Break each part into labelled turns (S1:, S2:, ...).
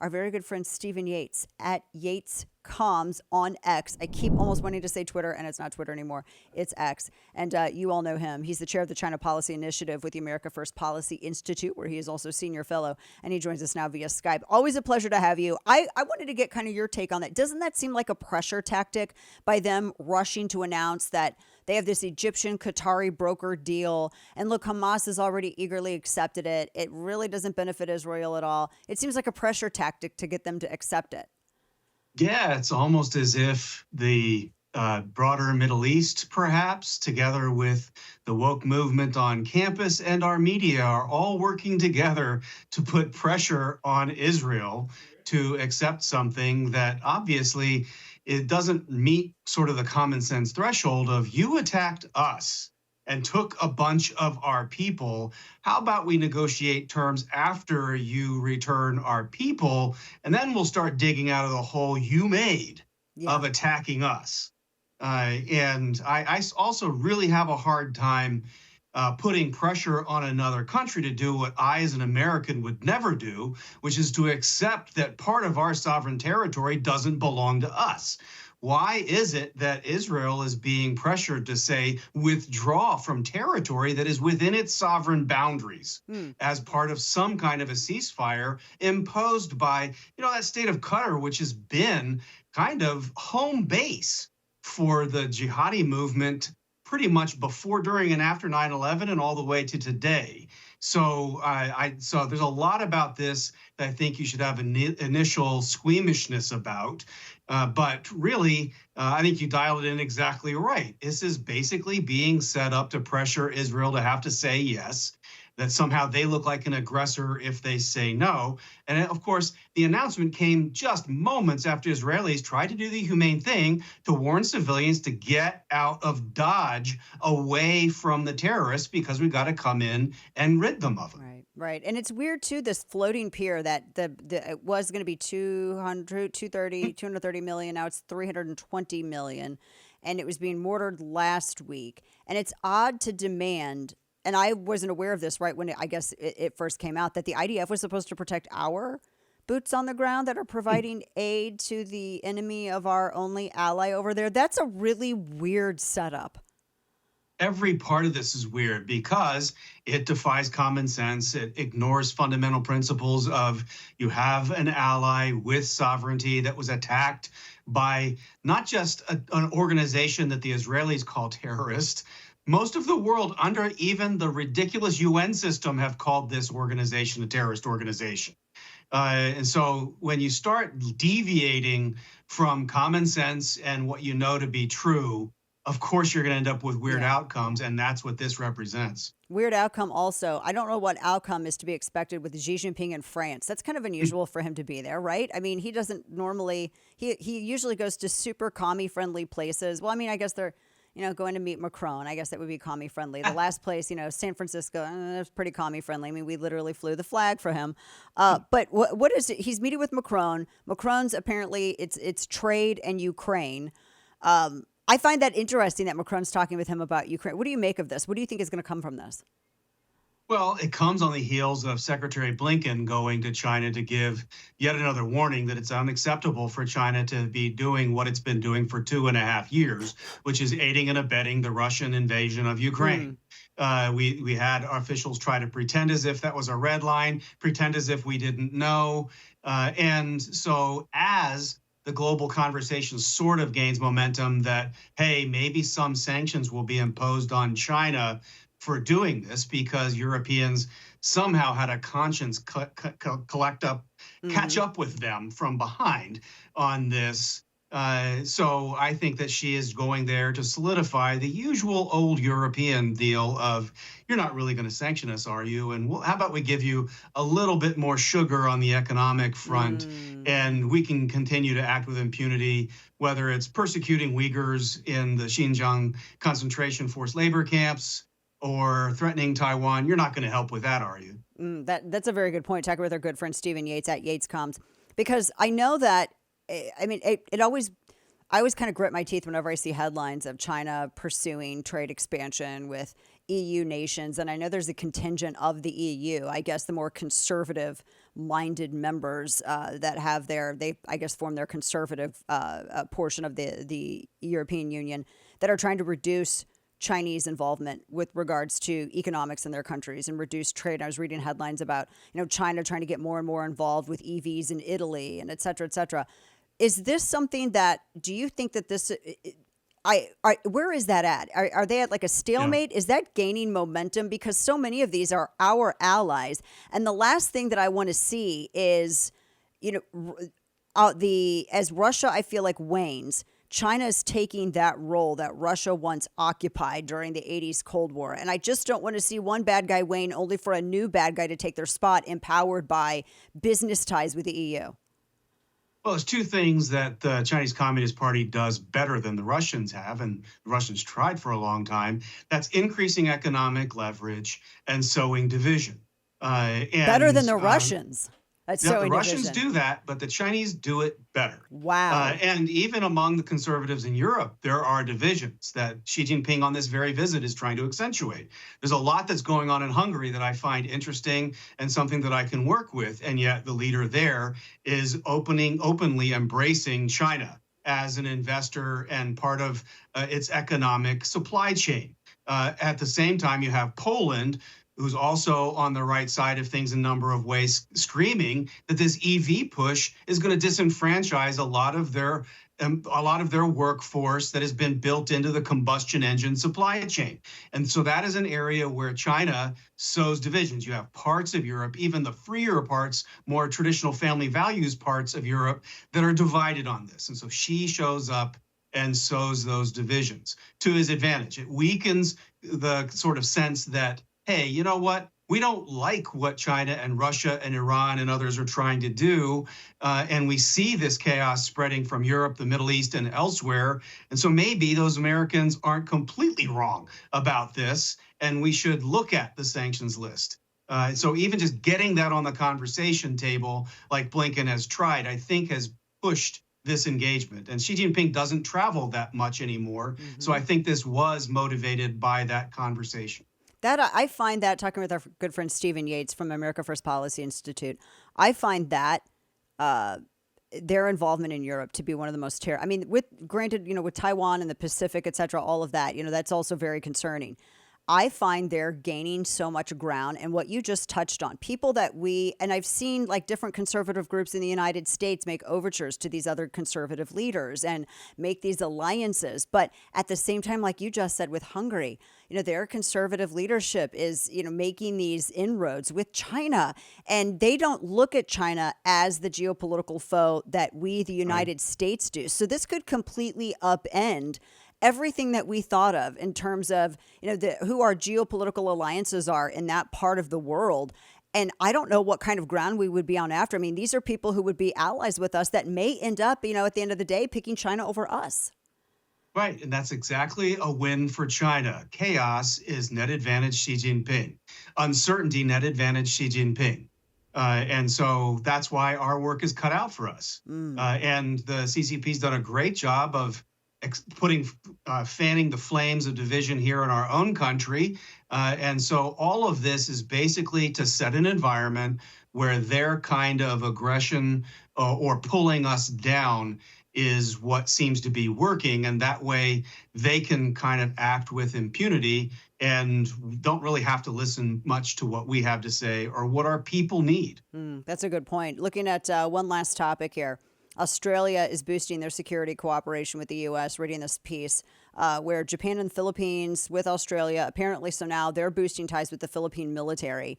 S1: our very good friend Stephen Yates at Yates Comms on X. I keep almost wanting to say Twitter, and it's not Twitter anymore. It's X. And you all know him. He's the chair of the China Policy Initiative with the America First Policy Institute, where he is also senior fellow, and he joins us now via Skype. Always a pleasure to have you. I wanted to get kind of your take on that. Doesn't that seem like a pressure tactic by them rushing to announce that they have this Egyptian Qatari broker deal? And look, Hamas has already eagerly accepted it. It really doesn't benefit Israel at all. It seems like a pressure tactic to get them to accept it.
S2: Yeah, it's almost as if the broader Middle East, perhaps, together with the woke movement on campus and our media, are all working together to put pressure on Israel to accept something that obviously it doesn't meet sort of the common sense threshold of you attacked us and took a bunch of our people. How about we negotiate terms after you return our people, and then we'll start digging out of the hole you made of attacking us. And I also really have a hard time putting pressure on another country to do what I, as an American, would never do, which is to accept that part of our sovereign territory doesn't belong to us. Why is it that Israel is being pressured to say withdraw from territory that is within its sovereign boundaries as part of some kind of a ceasefire imposed by, that state of Qatar, which has been kind of home base for the jihadi movement pretty much before, during, and after 9/11 and all the way to today. So so there's a lot about this that I think you should have an initial squeamishness about. But really, I think you dialed it in exactly right. This is basically being set up to pressure Israel to have to say yes, that somehow they look like an aggressor if they say no. And of course, the announcement came just moments after Israelis tried to do the humane thing to warn civilians to get out of Dodge, away from the terrorists, because we've got to come in and rid them of them.
S1: Right, right. And it's weird, too, this floating pier that it was going to be 230 million. Now it's 320 million. And it was being mortared last week. And it's odd to demand, and I wasn't aware of this right when I guess it first came out, that the IDF was supposed to protect our boots on the ground that are providing aid to the enemy of our only ally over there. That's a really weird setup.
S2: Every part of this is weird because it defies common sense. It ignores fundamental principles of you have an ally with sovereignty that was attacked by not just an organization that the Israelis call terrorist. Most of the world, under even the ridiculous UN system, have called this organization a terrorist organization. And so when you start deviating from common sense and what you know to be true, of course you're going to end up with weird outcomes, and that's what this represents.
S1: Weird outcome also. I don't know what outcome is to be expected with Xi Jinping in France. That's kind of unusual for him to be there, right? I mean, he doesn't normally, he usually goes to super commie-friendly places. Well, I mean, I guess they're, going to meet Macron. I guess that would be commie friendly. The last place, San Francisco, that's pretty commie friendly. I mean, we literally flew the flag for him. But what is it? He's meeting with Macron. Macron's apparently it's trade and Ukraine. I find that interesting that Macron's talking with him about Ukraine. What do you make of this? What do you think is going to come from this?
S2: Well, it comes on the heels of Secretary Blinken going to China to give yet another warning that it's unacceptable for China to be doing what it's been doing for 2.5 years, which is aiding and abetting the Russian invasion of Ukraine. We had our officials try to pretend as if that was a red line, pretend as if we didn't know. And so as the global conversation sort of gains momentum that, hey, maybe some sanctions will be imposed on China for doing this because Europeans somehow had a conscience catch up with them from behind on this. So I think that she is going there to solidify the usual old European deal of, you're not really going to sanction us, are you? And how about we give you a little bit more sugar on the economic front, and we can continue to act with impunity, whether it's persecuting Uyghurs in the Xinjiang concentration forced labor camps or threatening Taiwan. You're not going to help with that, are you?
S1: That's a very good point. Talking with our good friend Stephen Yates at Yates Comms, because I know that, I mean, it always, I always kind of grit my teeth whenever I see headlines of China pursuing trade expansion with EU nations. And I know there's a contingent of the EU, I guess the more conservative minded members that have they, I guess, form their conservative portion of the European Union that are trying to reduce Chinese involvement with regards to economics in their countries and reduce trade. I was reading headlines about, China trying to get more and more involved with EVs in Italy and et cetera, et cetera. Is this something that, do you think that this, where is that at? Are they at like a
S2: Yeah.
S1: stalemate? Is that gaining momentum? Because so many of these are our allies. And the last thing that I want to see is, as Russia, I feel like wanes, China is taking that role that Russia once occupied during the 80s Cold War. And I just don't want to see one bad guy wane only for a new bad guy to take their spot, empowered by business ties with the EU.
S2: Well, there's two things that the Chinese Communist Party does better than the Russians have, and the Russians tried for a long time. That's increasing economic leverage and sowing division.
S1: Better than the Russians. That's
S2: Yeah, the
S1: sowing
S2: Russians
S1: division.
S2: do that, but the Chinese do it better.
S1: Wow.
S2: And even among the conservatives in Europe, there are divisions that Xi Jinping on this very visit is trying to accentuate. There's a lot that's going on in Hungary that I find interesting and something that I can work with. And yet the leader there is openly embracing China as an investor and part of its economic supply chain. At the same time, you have Poland, who's also on the right side of things in a number of ways, screaming that this EV push is going to disenfranchise a lot of their workforce that has been built into the combustion engine supply chain. And so that is an area where China sows divisions. You have parts of Europe, even the freer parts, more traditional family values parts of Europe, that are divided on this. And so Xi shows up and sows those divisions to his advantage. It weakens the sort of sense that, hey, you know what? We don't like what China and Russia and Iran and others are trying to do. And we see this chaos spreading from Europe, the Middle East, and elsewhere. And so maybe those Americans aren't completely wrong about this, and we should look at the sanctions list. So even just getting that on the conversation table, like Blinken has tried, I think has pushed this engagement. And Xi Jinping doesn't travel that much anymore. Mm-hmm. So I think this was motivated by that conversation.
S1: That I find that, talking with our good friend Stephen Yates from America First Policy Institute, I find that their involvement in Europe to be one of the most I mean, with Taiwan and the Pacific, et cetera, all of that, that's also very concerning. I find they're gaining so much ground. And what you just touched on, people that and I've seen like different conservative groups in the United States make overtures to these other conservative leaders and make these alliances. But at the same time, like you just said with Hungary, their conservative leadership is, making these inroads with China. And they don't look at China as the geopolitical foe that we, the United States, do. So this could completely upend everything that we thought of in terms of, who our geopolitical alliances are in that part of the world. And I don't know what kind of ground we would be on after. I mean, these are people who would be allies with us that may end up, at the end of the day, picking China over us.
S2: Right. And that's exactly a win for China. Chaos is net advantage Xi Jinping. Uncertainty, net advantage Xi Jinping. And so that's why our work is cut out for us. And the CCP's done a great job of fanning the flames of division here in our own country. And so all of this is basically to set an environment where their kind of aggression or pulling us down is what seems to be working. And that way they can kind of act with impunity and don't really have to listen much to what we have to say or what our people need.
S1: That's a good point. Looking at one last topic here. Australia is boosting their security cooperation with the U.S., reading this piece, where Japan and the Philippines with Australia, apparently, so now they're boosting ties with the Philippine military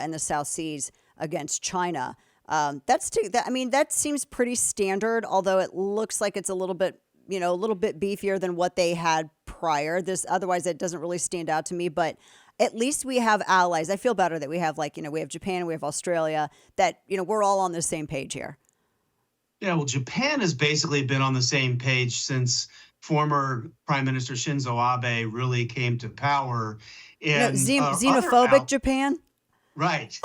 S1: in the South Seas against China. That seems pretty standard, although it looks like it's a little bit beefier than what they had prior. Otherwise, it doesn't really stand out to me, but at least we have allies. I feel better that we have we have Japan, we have Australia, that, we're all on the same page here.
S2: Yeah, well, Japan has basically been on the same page since former Prime Minister Shinzo Abe really came to power. And
S1: xenophobic Japan?
S2: Right.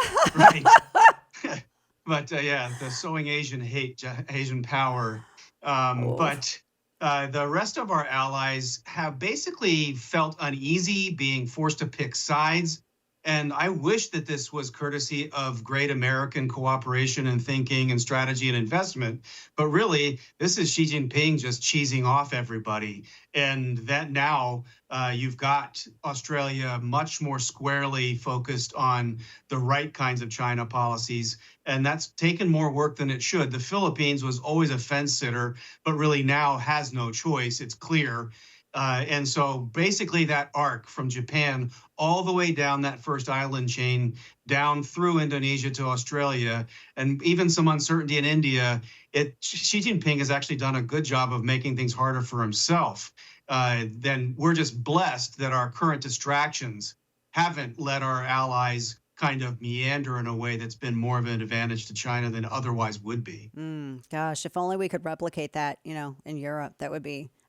S2: But the sowing Asian hate, Asian power. But The rest of our allies have basically felt uneasy being forced to pick sides. And I wish that this was courtesy of great American cooperation and thinking and strategy and investment. But really, this is Xi Jinping just cheesing off everybody. And that now you've got Australia much more squarely focused on the right kinds of China policies. And that's taken more work than it should. The Philippines was always a fence sitter, but really now has no choice. It's clear. And so basically, that arc from Japan all the way down that first island chain, down through Indonesia to Australia, and even some uncertainty in India, Xi Jinping has actually done a good job of making things harder for himself. Then we're just blessed that our current distractions haven't let our allies kind of meander in a way that's been more of an advantage to China than otherwise would be.
S1: Gosh, if only we could replicate that, in Europe,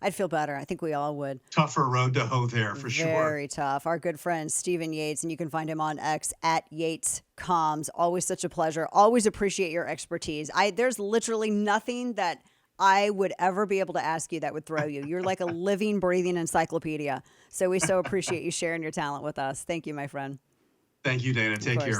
S1: I'd feel better. I think we all would.
S2: Tougher road to hoe there for sure.
S1: Very tough. Our good friend, Stephen Yates, and you can find him on X at YatesComms. Always such a pleasure. Always appreciate your expertise. There's literally nothing that I would ever be able to ask you that would throw you. You're like a living, breathing encyclopedia. So we so appreciate you sharing your talent with us. Thank you, my friend.
S2: Thank you, Dana. Take care.